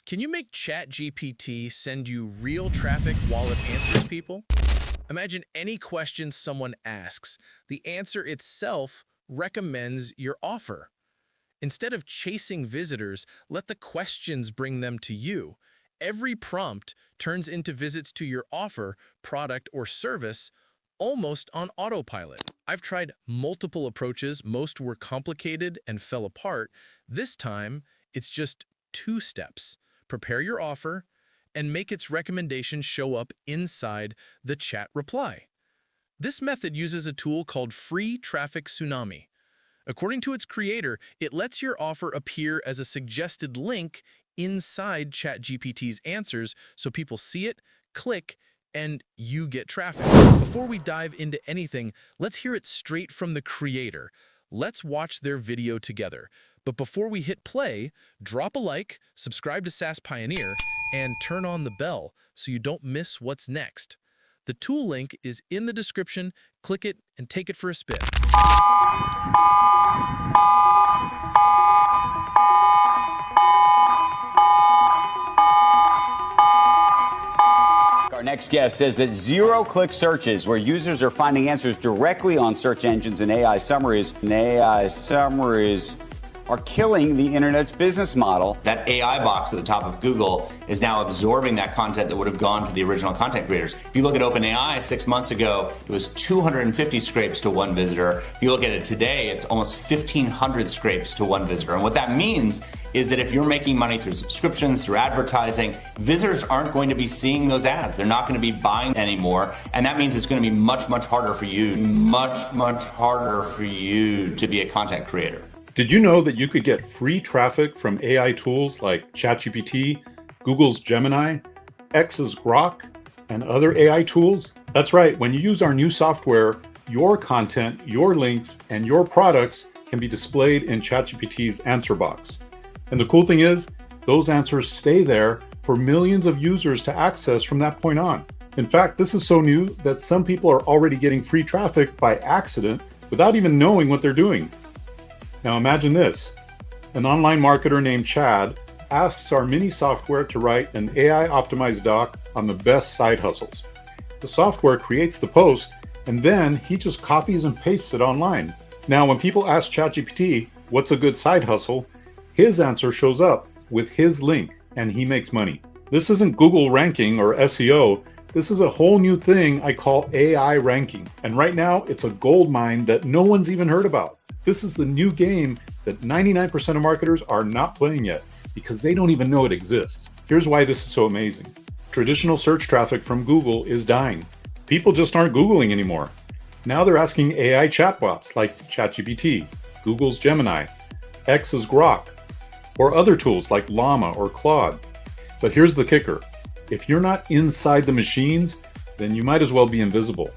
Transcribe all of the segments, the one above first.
Can you make ChatGPT send you real traffic while it answers people? Imagine any question someone asks, the answer itself recommends your offer. Instead of chasing visitors, let the questions bring them to you. Every prompt turns into visits to your offer, product, or service almost on autopilot. I've tried multiple approaches. Most were complicated and fell apart. This time, it's just 2 steps. Prepare your offer and make its recommendations show up inside the chat reply. This method uses a tool called Free Traffic Tsunami. According to its creator, it lets your offer appear as a suggested link inside ChatGPT's answers so people see it, click, and you get traffic. Before we dive into anything, let's hear it straight from the creator. Let's watch their video together. But before we hit play, drop a like, subscribe to SaaS Pioneer, and turn on the bell so you don't miss what's next. The tool link is in the description. Click it and take it for a spin. Our next guest says that zero-click searches, where users are finding answers directly on search engines and AI summaries, are killing the internet's business model. That AI box at the top of Google is now absorbing that content that would have gone to the original content creators. If you look at OpenAI 6 months ago, it was 250 scrapes to one visitor. If you look at it today, it's almost 1,500 scrapes to one visitor. And what that means is that if you're making money through subscriptions, through advertising, visitors aren't going to be seeing those ads. They're not going to be buying anymore. And that means it's going to be much harder for you to be a content creator. Did you know that you could get free traffic from AI tools like ChatGPT, Google's Gemini, X's Grok, and other AI tools? That's right. When you use our new software, your content, your links, and your products can be displayed in ChatGPT's answer box. And the cool thing is, those answers stay there for millions of users to access from that point on. In fact, this is so new that some people are already getting free traffic by accident without even knowing what they're doing. Now imagine this. An online marketer named Chad asks our mini software to write an AI-optimized doc on the best side hustles. The software creates the post, and then he just copies and pastes it online. Now, when people ask ChatGPT, what's a good side hustle, his answer shows up with his link, and he makes money. This isn't Google ranking or SEO. This is a whole new thing I call AI ranking. And right now, it's a gold mine that no one's even heard about. This is the new game that 99% of marketers are not playing yet because they don't even know it exists. Here's why this is so amazing. Traditional search traffic from Google is dying. People just aren't Googling anymore. Now they're asking AI chatbots like ChatGPT, Google's Gemini, X's Grok, or other tools like Llama or Claude. But here's the kicker. If you're not inside the machines, then you might as well be invisible.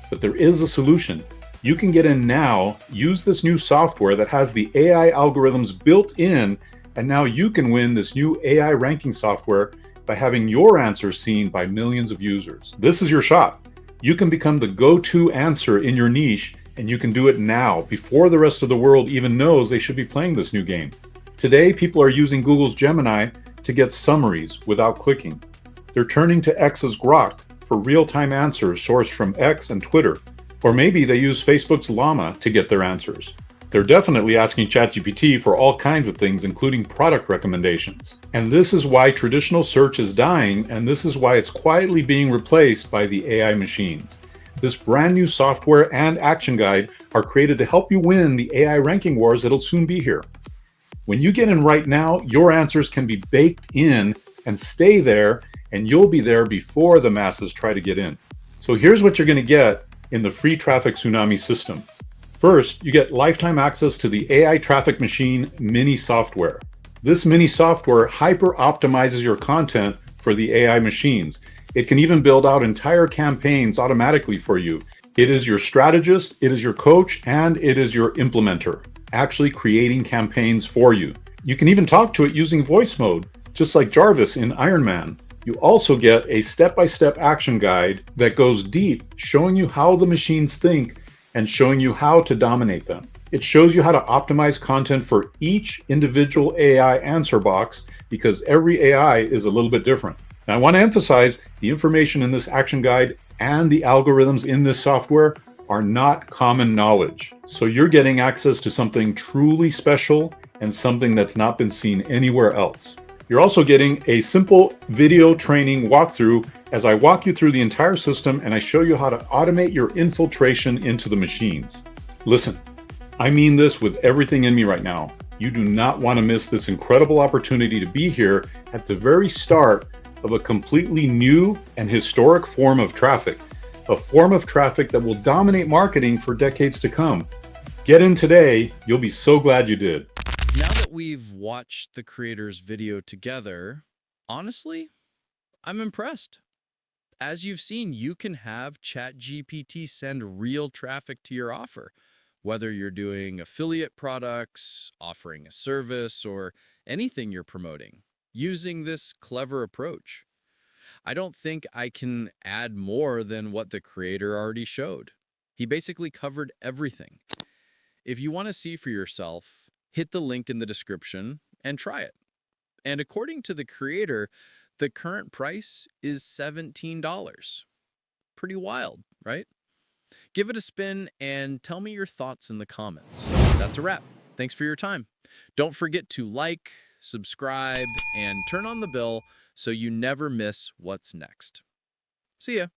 But there is a solution. You can get in now, use this new software that has the AI algorithms built in, and now you can win this new AI ranking software by having your answers seen by millions of users. This is your shot. You can become the go-to answer in your niche, and you can do it now before the rest of the world even knows they should be playing this new game. Today, people are using Google's Gemini to get summaries without clicking. They're turning to X's Grok for real-time answers sourced from X and Twitter. Or maybe they use Facebook's Llama to get their answers. They're definitely asking ChatGPT for all kinds of things, including product recommendations. And this is why traditional search is dying, and this is why it's quietly being replaced by the AI machines. This brand new software and action guide are created to help you win the AI ranking wars that'll soon be here. When you get in right now, your answers can be baked in and stay there, and you'll be there before the masses try to get in. So here's what you're going to get in the free Traffic Tsunami system. First, you get lifetime access to the AI Traffic Machine mini software. This mini software hyper-optimizes your content for the AI machines. It can even build out entire campaigns automatically for you. It is your strategist, it is your coach, and it is your implementer, actually creating campaigns for you. You can even talk to it using voice mode, just like Jarvis in Iron Man. You also get a step-by-step action guide that goes deep, showing you how the machines think and showing you how to dominate them. It shows you how to optimize content for each individual AI answer box because every AI is a little bit different. Now, I want to emphasize the information in this action guide and the algorithms in this software are not common knowledge. So you're getting access to something truly special and something that's not been seen anywhere else. You're also getting a simple video training walkthrough as I walk you through the entire system and I show you how to automate your infiltration into the machines. Listen, I mean this with everything in me right now. You do not want to miss this incredible opportunity to be here at the very start of a completely new and historic form of traffic, a form of traffic that will dominate marketing for decades to come. Get in today. You'll be so glad you did. Now that we've watched the creator's video together, honestly, I'm impressed. As you've seen, you can have ChatGPT send real traffic to your offer, whether you're doing affiliate products, offering a service, or anything you're promoting, using this clever approach. I don't think I can add more than what the creator already showed. He basically covered everything. If you want to see for yourself, hit the link in the description and try it. And according to the creator, the current price is $17. Pretty wild, right? Give it a spin and tell me your thoughts in the comments. That's a wrap. Thanks for your time. Don't forget to like, subscribe, and turn on the bell so you never miss what's next. See ya.